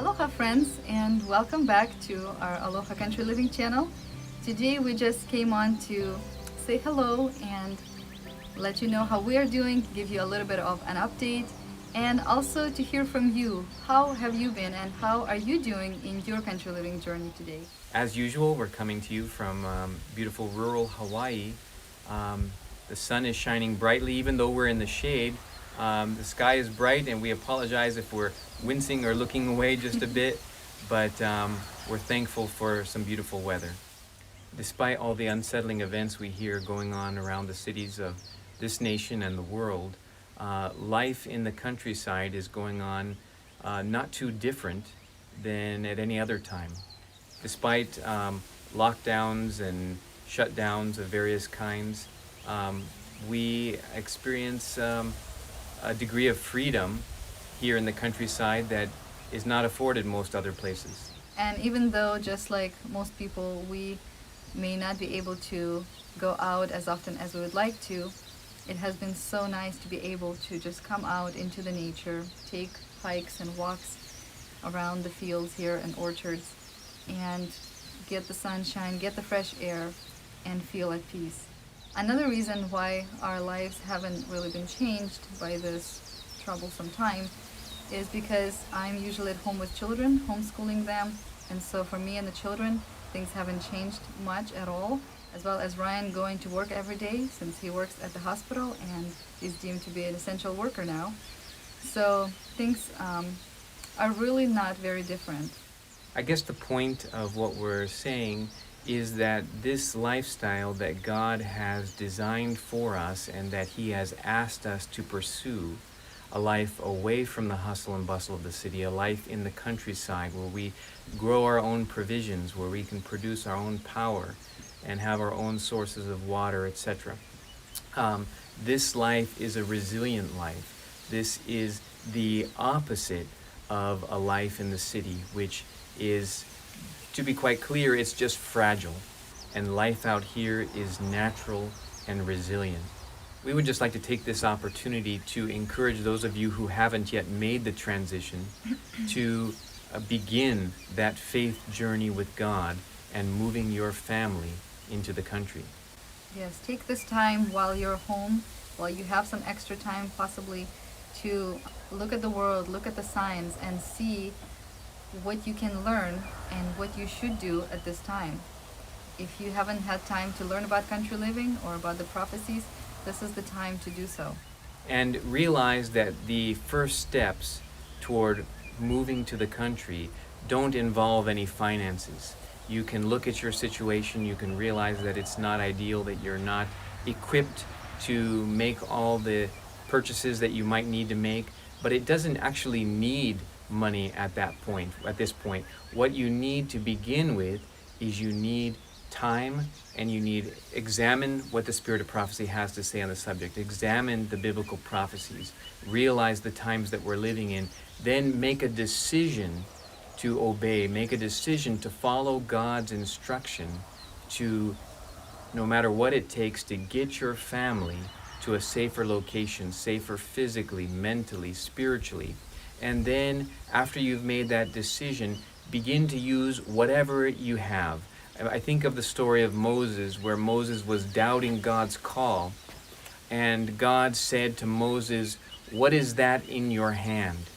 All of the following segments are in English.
Aloha friends, and welcome back to our Aloha Country Living channel. Today we just came on to say hello and let you know how we are doing, give you a little bit of an update, and also to hear from you. How have you been and how are you doing in your country living journey today? As usual, we're coming to you from beautiful rural Hawaii. Um, the sun is shining brightly, even though we're in the shade. The sky is bright, and we apologize if we're wincing or looking away just a bit, but we're thankful for some beautiful weather. Despite all the unsettling events we hear going on around the cities of this nation and the world, life in the countryside is going on not too different than at any other time. Despite lockdowns and shutdowns of various kinds, we experience a degree of freedom here in the countryside that is not afforded most other places. And even though, just like most people, we may not be able to go out as often as we would like to, it has been so nice to be able to just come out into the nature, take hikes and walks around the fields here and orchards, and get the sunshine, get the fresh air, and feel at peace. Another reason why our lives haven't really been changed by this troublesome time is because I'm usually at home with children, homeschooling them, and so for me and the children, things haven't changed much at all, as well as Ryan going to work every day since he works at the hospital and he's deemed to be an essential worker now. So things are really not very different. I guess the point of what we're saying is that this lifestyle that God has designed for us and that He has asked us to pursue, a life away from the hustle and bustle of the city, a life in the countryside where we grow our own provisions, where we can produce our own power and have our own sources of water, etc. This life is a resilient life. This is the opposite of a life in the city, which is, to be quite clear, it's just fragile. And life out here is natural and resilient. We would just like to take this opportunity to encourage those of you who haven't yet made the transition to begin that faith journey with God and moving your family into the country. Yes, take this time while you're home, while you have some extra time possibly, to look at the world, look at the signs, and see what you can learn and what you should do at this time. If you haven't had time to learn about country living or about the prophecies, this is the time to do so. And realize that the first steps toward moving to the country don't involve any finances. You can look at your situation, you can realize that it's not ideal, that you're not equipped to make all the purchases that you might need to make, but it doesn't actually need money at this point. What you need to begin with is you need time, and you need examine what the Spirit of Prophecy has to say on the subject. Examine the biblical prophecies. Realize the times that we're living in. Then make a decision to obey. Make a decision to follow God's instruction to, no matter what it takes, to get your family to a safer location, safer physically, mentally, spiritually. And then, after you've made that decision, begin to use whatever you have. I think of the story of Moses, where Moses was doubting God's call, and God said to Moses, "What is that in your hand?"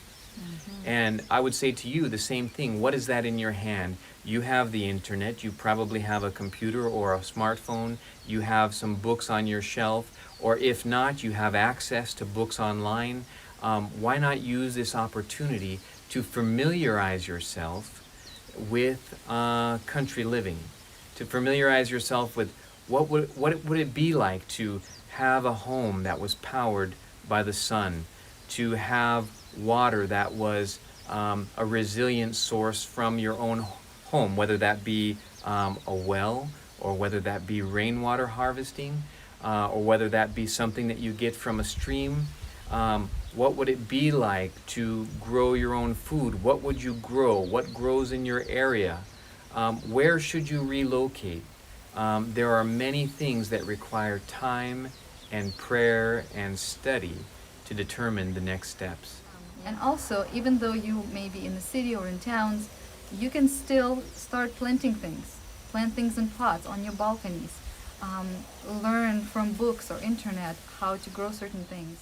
And I would say to you the same thing. What is that in your hand? You have the internet. You probably have a computer or a smartphone. You have some books on your shelf. Or if not, you have access to books online. Why not use this opportunity to familiarize yourself with country living, to familiarize yourself with what would it be like to have a home that was powered by the sun, to have water that was a resilient source from your own home, whether that be a well, or whether that be rainwater harvesting, or whether that be something that you get from a stream. What would it be like to grow your own food? What would you grow? What grows in your area? Where should you relocate? There are many things that require time and prayer and study to determine the next steps. And also, even though you may be in the city or in towns, you can still start planting things. Plant things in pots on your balconies. Learn from books or internet how to grow certain things.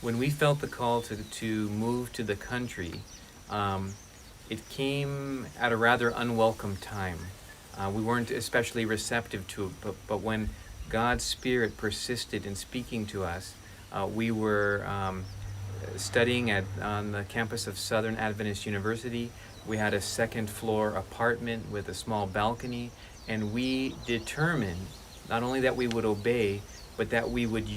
When we felt the call to move to the country, it came at a rather unwelcome time. We weren't especially receptive to it, but when God's Spirit persisted in speaking to us, we were studying on the campus of Southern Adventist University. We had a second floor apartment with a small balcony, and we determined not only that we would obey, but that we would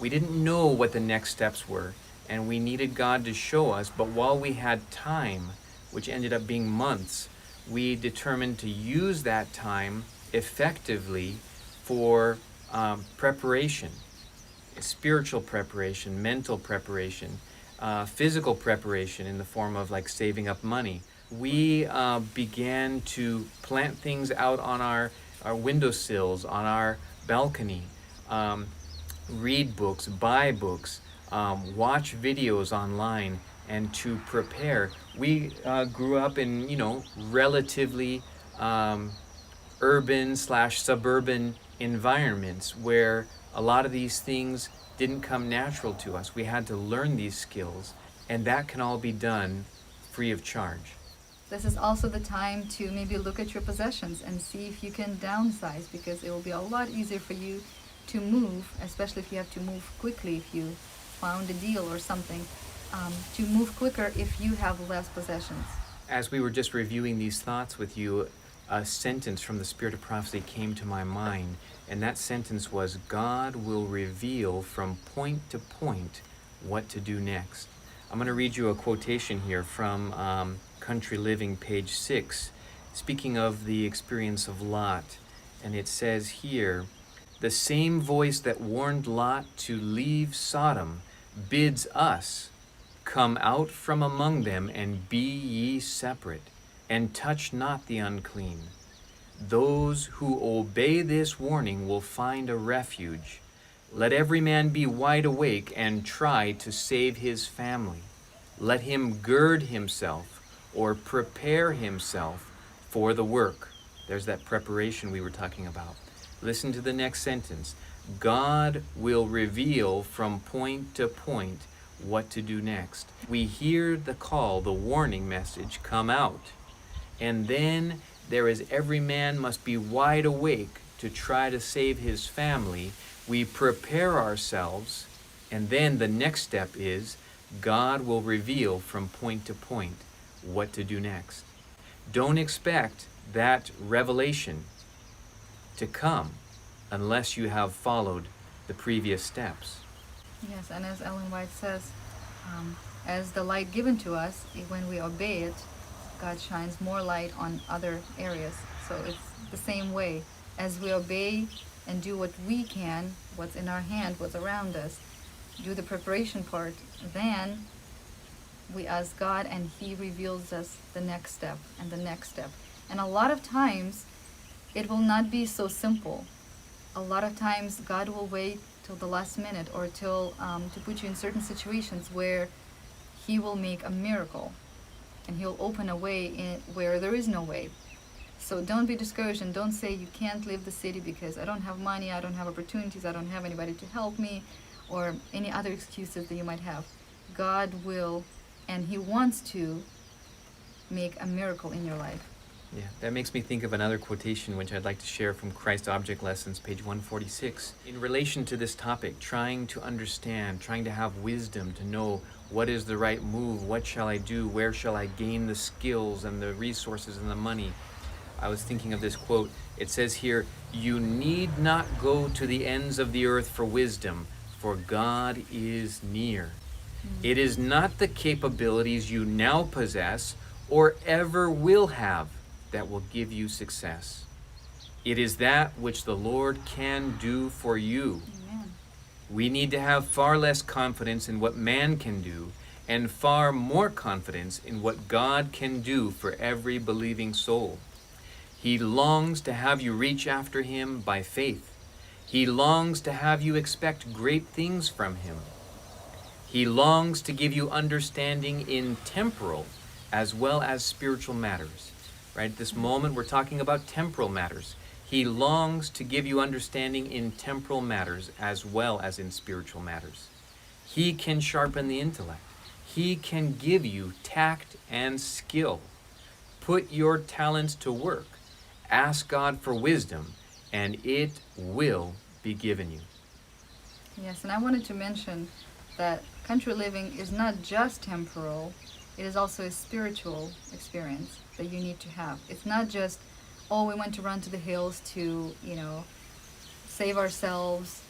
we didn't know what the next steps were, and we needed God to show us, but while we had time, which ended up being months, we determined to use that time effectively for preparation, spiritual preparation, mental preparation, physical preparation in the form of like saving up money. We began to plant things out on our windowsills, on our balcony, read books, buy books, watch videos online, and to prepare. We grew up in, relatively urban/suburban environments where a lot of these things didn't come natural to us. We had to learn these skills, and that can all be done free of charge. This is also the time to maybe look at your possessions and see if you can downsize, because it will be a lot easier for you to move, especially if you have to move quickly, if you found a deal or something, to move quicker if you have less possessions. As we were just reviewing these thoughts with you, a sentence from the Spirit of Prophecy came to my mind, and that sentence was, God will reveal from point to point what to do next. I'm going to read you a quotation here from Country Living, page 6, speaking of the experience of Lot. And it says here, the same voice that warned Lot to leave Sodom bids us, come out from among them and be ye separate, and touch not the unclean. Those who obey this warning will find a refuge. Let every man be wide awake and try to save his family. Let him gird himself or prepare himself for the work. There's that preparation we were talking about. Listen to the next sentence. God will reveal from point to point what to do next. We hear the call, the warning message, come out. And then there is every man must be wide awake to try to save his family. We prepare ourselves, and then the next step is God will reveal from point to point what to do next. Don't expect that revelation to come unless you have followed the previous steps. Yes, and as Ellen White says, as the light given to us, when we obey it, God shines more light on other areas. So it's the same way. As we obey and do what we can, what's in our hand, what's around us, do the preparation part, then we ask God and He reveals us the next step and the next step. And a lot of times, it will not be so simple. A lot of times, God will wait till the last minute or till to put you in certain situations where He will make a miracle. And He'll open a way where there is no way. So don't be discouraged and don't say you can't leave the city because I don't have money, I don't have opportunities, I don't have anybody to help me, or any other excuses that you might have. God will, and He wants to make a miracle in your life. Yeah, that makes me think of another quotation which I'd like to share from Christ Object Lessons, page 146. In relation to this topic, trying to understand, trying to have wisdom to know what is the right move, what shall I do, where shall I gain the skills and the resources and the money, I was thinking of this quote. It says here, you need not go to the ends of the earth for wisdom, for God is near. It is not the capabilities you now possess or ever will have that will give you success. It is that which the Lord can do for you. Amen. We need to have far less confidence in what man can do and far more confidence in what God can do for every believing soul. He longs to have you reach after Him by faith. He longs to have you expect great things from Him. He longs to give you understanding in temporal as well as spiritual matters. Right? At this moment, we're talking about temporal matters. He longs to give you understanding in temporal matters as well as in spiritual matters. He can sharpen the intellect. He can give you tact and skill. Put your talents to work. Ask God for wisdom, and it will be given you. Yes, and I wanted to mention that country living is not just temporal, it is also a spiritual experience that you need to have. It's not just, oh, we want to run to the hills to, save ourselves.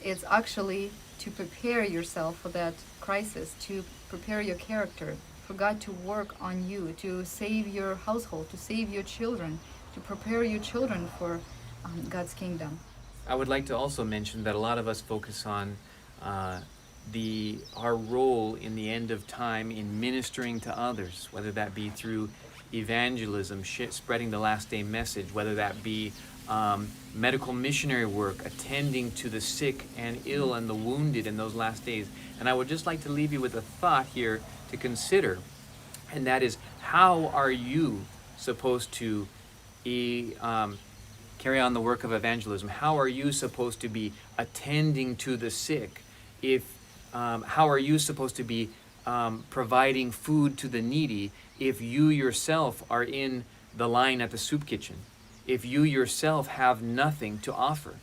It's actually to prepare yourself for that crisis, to prepare your character, for God to work on you, to save your household, to save your children, to prepare your children for God's kingdom. I would like to also mention that a lot of us focus on our role in the end of time in ministering to others, whether that be through evangelism, spreading the last day message, whether that be medical missionary work, attending to the sick and ill and the wounded in those last days. And I would just like to leave you with a thought here to consider, and that is, how are you supposed to carry on the work of evangelism? How are you supposed to be attending to the sick? How are you supposed to be providing food to the needy if you yourself are in the line at the soup kitchen? If you yourself have nothing to offer?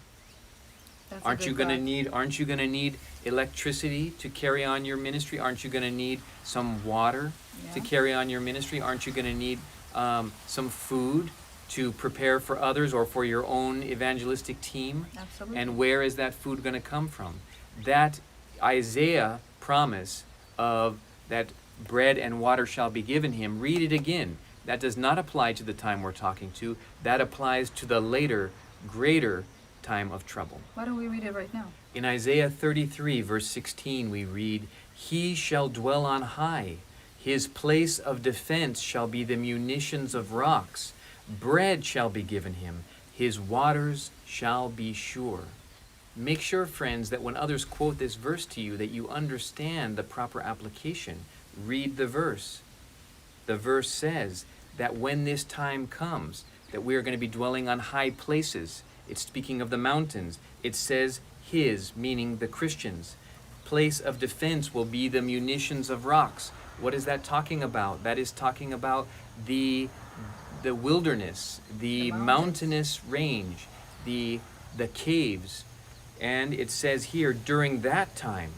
Aren't you going to need electricity to carry on your ministry? Aren't you going to need some water to carry on your ministry? Aren't you going to need some food to prepare for others or for your own evangelistic team? Absolutely. And where is that food going to come from? That Isaiah promise of that bread and water shall be given him, read it again. That does not apply to the time we're talking to. That applies to the later, greater time of trouble. Why don't we read it right now? In Isaiah 33, verse 16, we read, "He shall dwell on high. His place of defense shall be the munitions of rocks. Bread shall be given him. His waters shall be sure." Make sure, friends, that when others quote this verse to you, that you understand the proper application. Read the verse. The verse says that when this time comes, that we are going to be dwelling on high places. It's speaking of the mountains. It says his, meaning the Christians. Place of defense will be the munitions of rocks. What is that talking about? That is talking about the wilderness, the mountainous range, the caves. And it says here, during that time,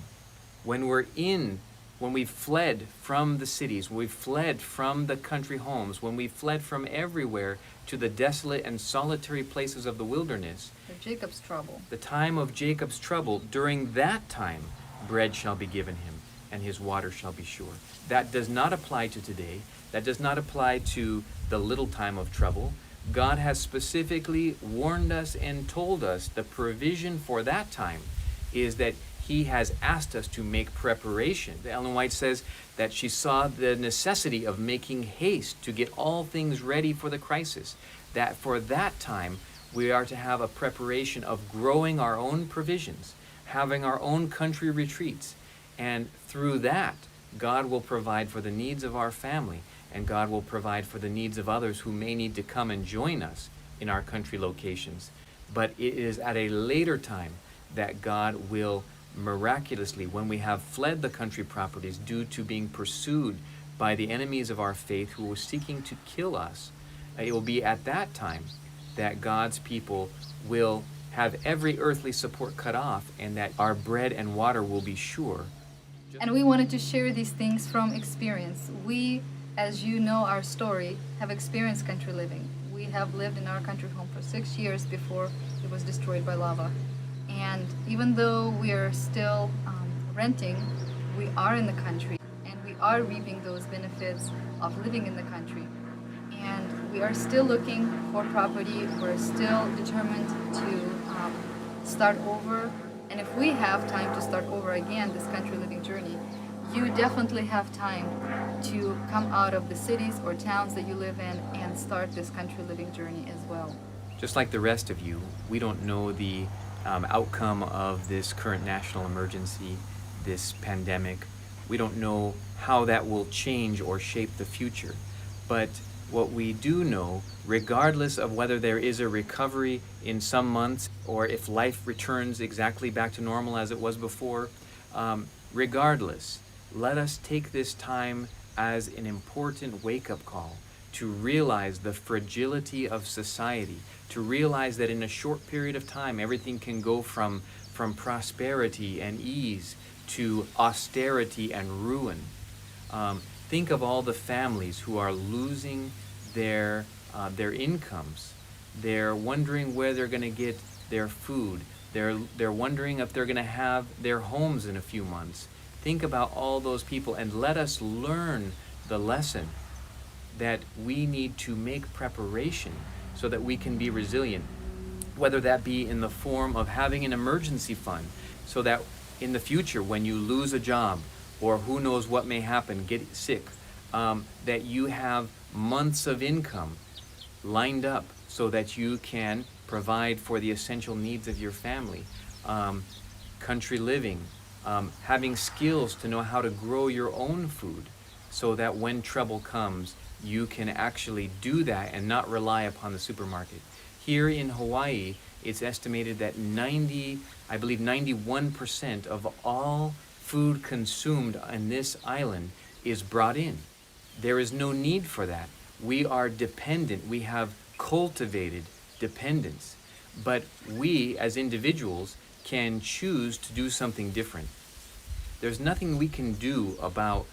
when we've fled from the cities, when we've fled from the country homes, when we've fled from everywhere to the desolate and solitary places of the wilderness, Jacob's trouble. the time of Jacob's trouble, during that time, bread shall be given him, and his water shall be sure. That does not apply to today. That does not apply to the little time of trouble. God has specifically warned us and told us the provision for that time is that he has asked us to make preparation. Ellen White says that she saw the necessity of making haste to get all things ready for the crisis. That for that time, we are to have a preparation of growing our own provisions, having our own country retreats. And through that, God will provide for the needs of our family, and God will provide for the needs of others who may need to come and join us in our country locations. But it is at a later time that God will miraculously, when we have fled the country properties due to being pursued by the enemies of our faith who were seeking to kill us, it will be at that time that God's people will have every earthly support cut off, and that our bread and water will be sure. And we wanted to share these things from experience. We, as you know our story, have experienced country living. We have lived in our country home for 6 years before it was destroyed by lava. And even though we are still renting, we are in the country, and we are reaping those benefits of living in the country. And we are still looking for property. We're still determined to start over. And if we have time to start over again, this country living journey, you definitely have time to come out of the cities or towns that you live in and start this country living journey as well. Just like the rest of you, we don't know the outcome of this current national emergency, this pandemic. We don't know how that will change or shape the future. But what we do know, regardless of whether there is a recovery in some months or if life returns exactly back to normal as it was before, regardless, let us take this time as an important wake-up call to realize the fragility of society, to realize that in a short period of time everything can go from prosperity and ease to austerity and ruin. Think of all the families who are losing their incomes. They're wondering where they're going to get their food. They're wondering if they're going to have their homes in a few months. Think about all those people, and let us learn the lesson that we need to make preparation so that we can be resilient, whether that be in the form of having an emergency fund so that in the future when you lose a job or who knows what may happen, get sick, that you have months of income lined up so that you can provide for the essential needs of your family. Country living, having skills to know how to grow your own food so that when trouble comes, you can actually do that and not rely upon the supermarket. Here in Hawaii, it's estimated that 91% of all food consumed on this island is brought in. There is no need for that. We are dependent. We have cultivated dependence. But we, as individuals, can choose to do something different. There's nothing we can do about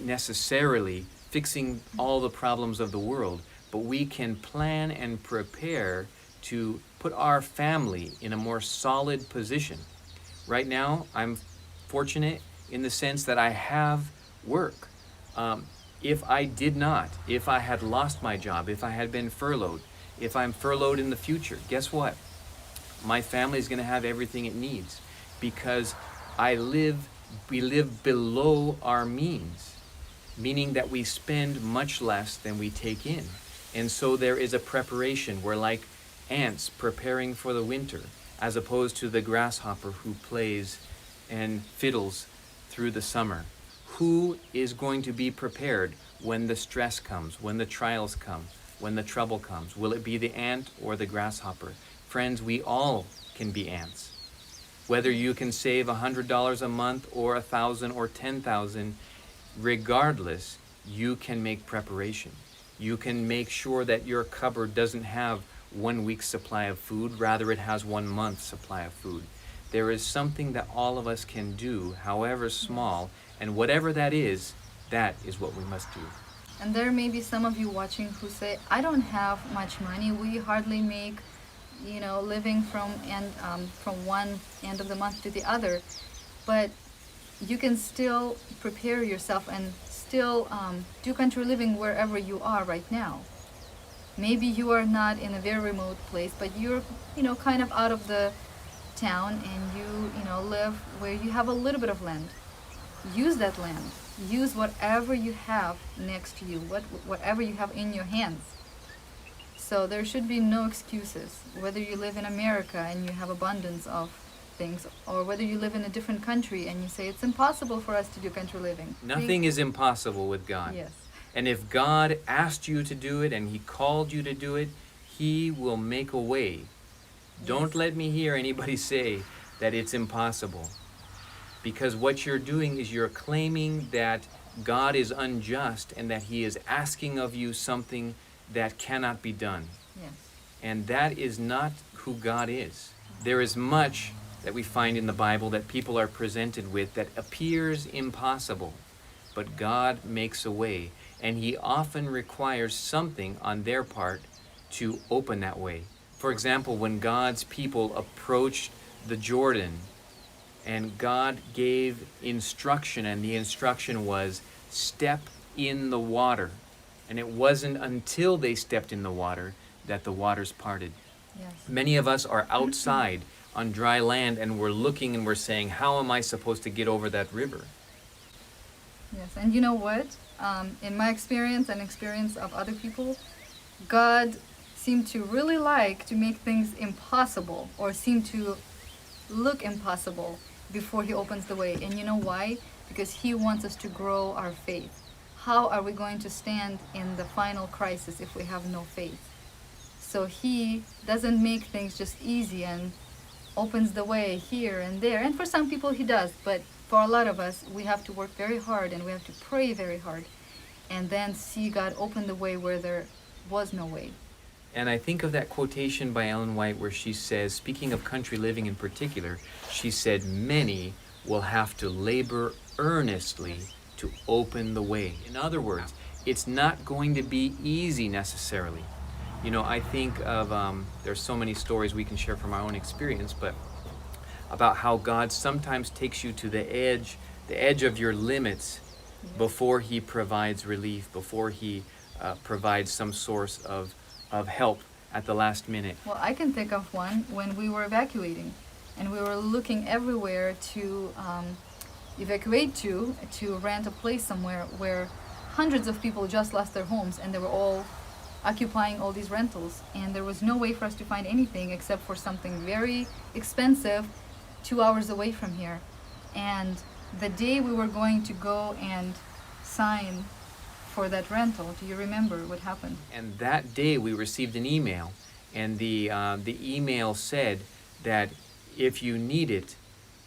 necessarily fixing all the problems of the world, but we can plan and prepare to put our family in a more solid position. Right now, I'm fortunate in the sense that I have work. If I did not, if I had lost my job, if I had been furloughed, if I'm furloughed in the future, guess what? My family is going to have everything it needs because we live below our means, meaning that we spend much less than we take in. And so there is a preparation. We're like ants preparing for the winter, as opposed to the grasshopper who plays and fiddles through the summer. Who is going to be prepared when the stress comes, when the trials come, when the trouble comes? Will it be the ant or the grasshopper? Friends, we all can be ants. Whether you can save $100 a month or $1,000 or $10,000, regardless, you can make preparation. You can make sure that your cupboard doesn't have 1 week's supply of food, rather it has 1 month's supply of food. There is something that all of us can do, however small, and whatever that is what we must do. And there may be some of you watching who say, I don't have much money. We hardly make, living from one end of the month to the other. But you can still prepare yourself and still do country living wherever you are right now. Maybe you are not in a very remote place, but you're, kind of out of the town and you live where you have a little bit of land. Use that land. Use whatever you have next to you, whatever you have in your hands. So there should be no excuses, whether you live in America and you have abundance of things, or whether you live in a different country and you say it's impossible for us to do country living. Nothing is impossible with God. Yes. And if God asked you to do it and He called you to do it, He will make a way. Don't let me hear anybody say that it's impossible. Because what you're doing is you're claiming that God is unjust and that He is asking of you something that cannot be done. Yes. And that is not who God is. There is much that we find in the Bible that people are presented with that appears impossible, but God makes a way, and He often requires something on their part to open that way. For example, when God's people approached the Jordan, and God gave instruction, and the instruction was, step in the water. And it wasn't until they stepped in the water that the waters parted. Yes. Many of us are outside on dry land and we're looking and we're saying, how am I supposed to get over that river? Yes, and you know what? In my experience and experience of other people, God seemed to really like to make things impossible or seem to look impossible before he opens the way. And you know why? Because he wants us to grow our faith. How are we going to stand in the final crisis if we have no faith? So he doesn't make things just easy and opens the way here and there. And for some people he does, but for a lot of us, we have to work very hard and we have to pray very hard and then see God open the way where there was no way. And I think of that quotation by Ellen White where she says, speaking of country living in particular, she said, many will have to labor earnestly to open the way. In other words, it's not going to be easy necessarily. You know, I think of, there's so many stories we can share from our own experience, but about how God sometimes takes you to the edge of your limits before he provides relief, before he provides some source of help at the last minute. Well, I can think of one when we were evacuating and we were looking everywhere to evacuate to rent a place somewhere where hundreds of people just lost their homes and they were all occupying all these rentals, and there was no way for us to find anything except for something very expensive 2 hours away from here. And the day we were going to go and sign for that rental, do you remember what happened? And that day we received an email, and the email said that if you need it,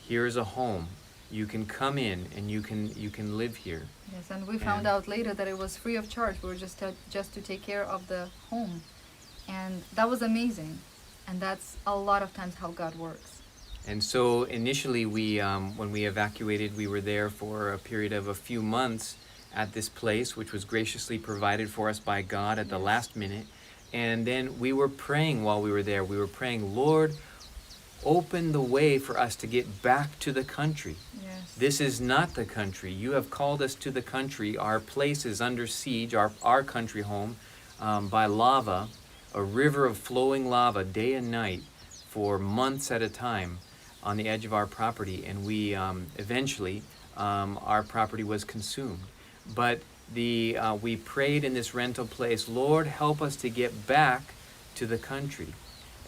here's a home. You can come in and you can live here. Yes, and we found out later that it was free of charge. We were just to take care of the home, and that was amazing. And that's a lot of times how God works. And so initially we, when we evacuated, we were there for a period of a few months at this place, which was graciously provided for us by God at the last minute. And then we were praying while we were there. We were praying, Lord, open the way for us to get back to the country. Yes. This is not the country. You have called us to the country. Our place is under siege, our country home, by lava, a river of flowing lava day and night for months at a time on the edge of our property. And we eventually, our property was consumed. But we prayed in this rental place, Lord, help us to get back to the country.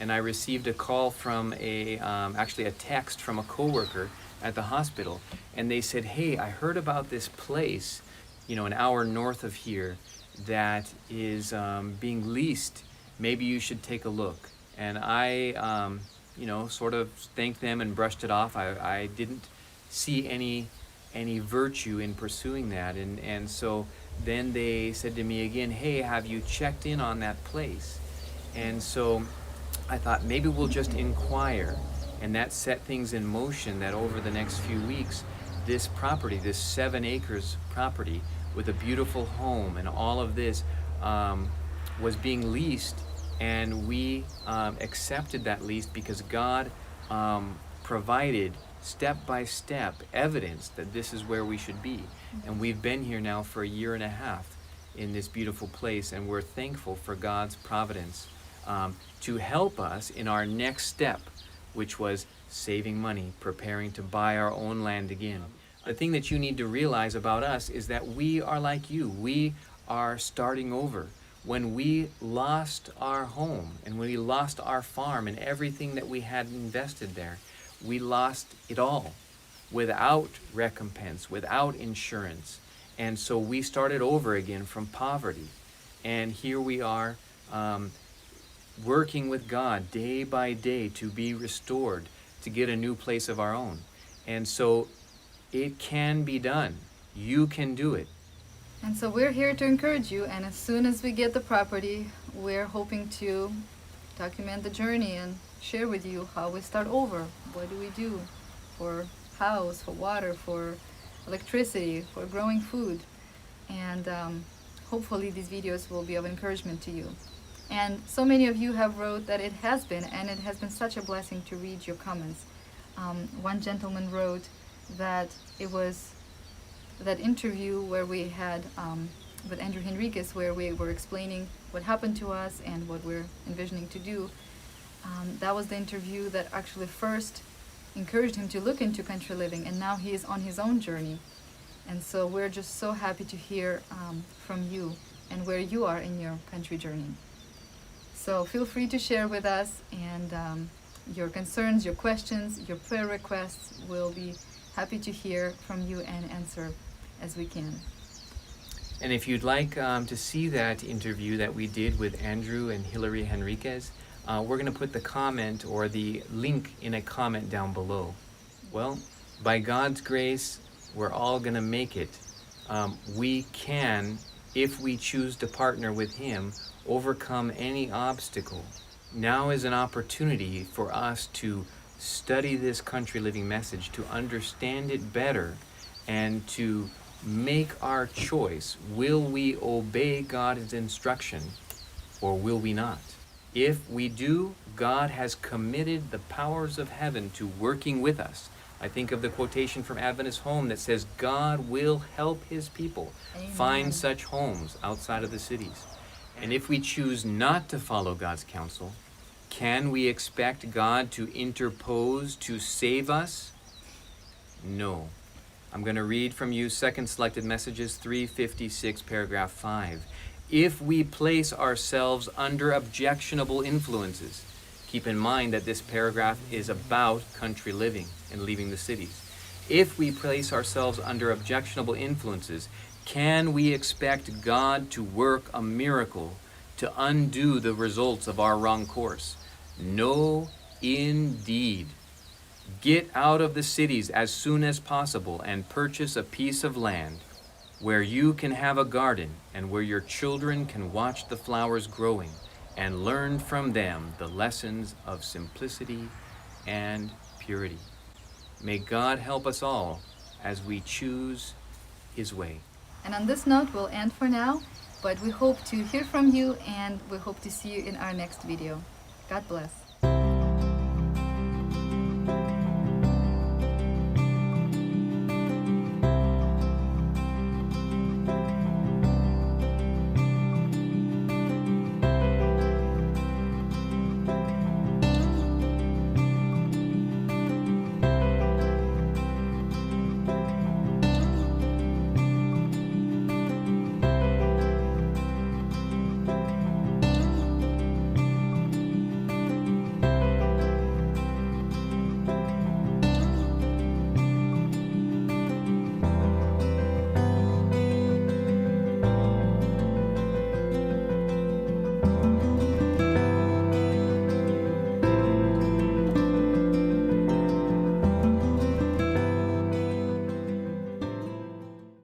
And I received a call from actually a text from a coworker at the hospital, and they said, hey, I heard about this place, an hour north of here that is being leased. Maybe you should take a look. And I, sort of thanked them and brushed it off. I didn't see any virtue in pursuing that. And so then they said to me again, hey, have you checked in on that place? And so I thought maybe we'll just inquire, and that set things in motion that over the next few weeks, this property, this 7 acres property with a beautiful home and all of this was being leased, and we accepted that lease because God provided step-by-step evidence that this is where we should be. And we've been here now for 1.5 years in this beautiful place, and we're thankful for God's providence to help us in our next step, which was saving money, preparing to buy our own land again. The thing that you need to realize about us is that we are like you. We are starting over. When we lost our home and when we lost our farm and everything that we had invested there, we lost it all without recompense, without insurance. And so we started over again from poverty. And here we are working with God day by day to be restored, to get a new place of our own. And so it can be done. You can do it. And so we're here to encourage you, and as soon as we get the property, we're hoping to document the journey and share with you how we start over. What do we do for house, for water, for electricity, for growing food? And hopefully these videos will be of encouragement to you. And so many of you have wrote that it has been, and it has been such a blessing to read your comments. One gentleman wrote that it was that interview where we had with Andrew Henriquez, where we were explaining what happened to us and what we're envisioning to do. That was the interview that actually first encouraged him to look into country living, and now he is on his own journey. And so we're just so happy to hear from you and where you are in your country journey. So feel free to share with us, and your concerns, your questions, your prayer requests. We'll be happy to hear from you and answer as we can. And if you'd like to see that interview that we did with Andrew and Hilary Henriquez, we're going to put the comment or the link in a comment down below. Well, by God's grace, we're all going to make it. We can, if we choose to partner with Him, overcome any obstacle. Now is an opportunity for us to study this Country Living message, to understand it better, and to make our choice. Will we obey God's instruction or will we not? If we do, God has committed the powers of heaven to working with us. I think of the quotation from Adventist Home that says, God will help His people find such homes outside of the cities. And if we choose not to follow God's counsel, can we expect God to interpose to save us? No. I'm going to read from you Second Selected Messages 356, paragraph 5. If we place ourselves under objectionable influences, keep in mind that this paragraph is about country living and leaving the cities. If we place ourselves under objectionable influences, can we expect God to work a miracle to undo the results of our wrong course? No, indeed. Get out of the cities as soon as possible and purchase a piece of land where you can have a garden and where your children can watch the flowers growing and learn from them the lessons of simplicity and purity. May God help us all as we choose His way. And on this note, we'll end for now, but we hope to hear from you and we hope to see you in our next video. God bless.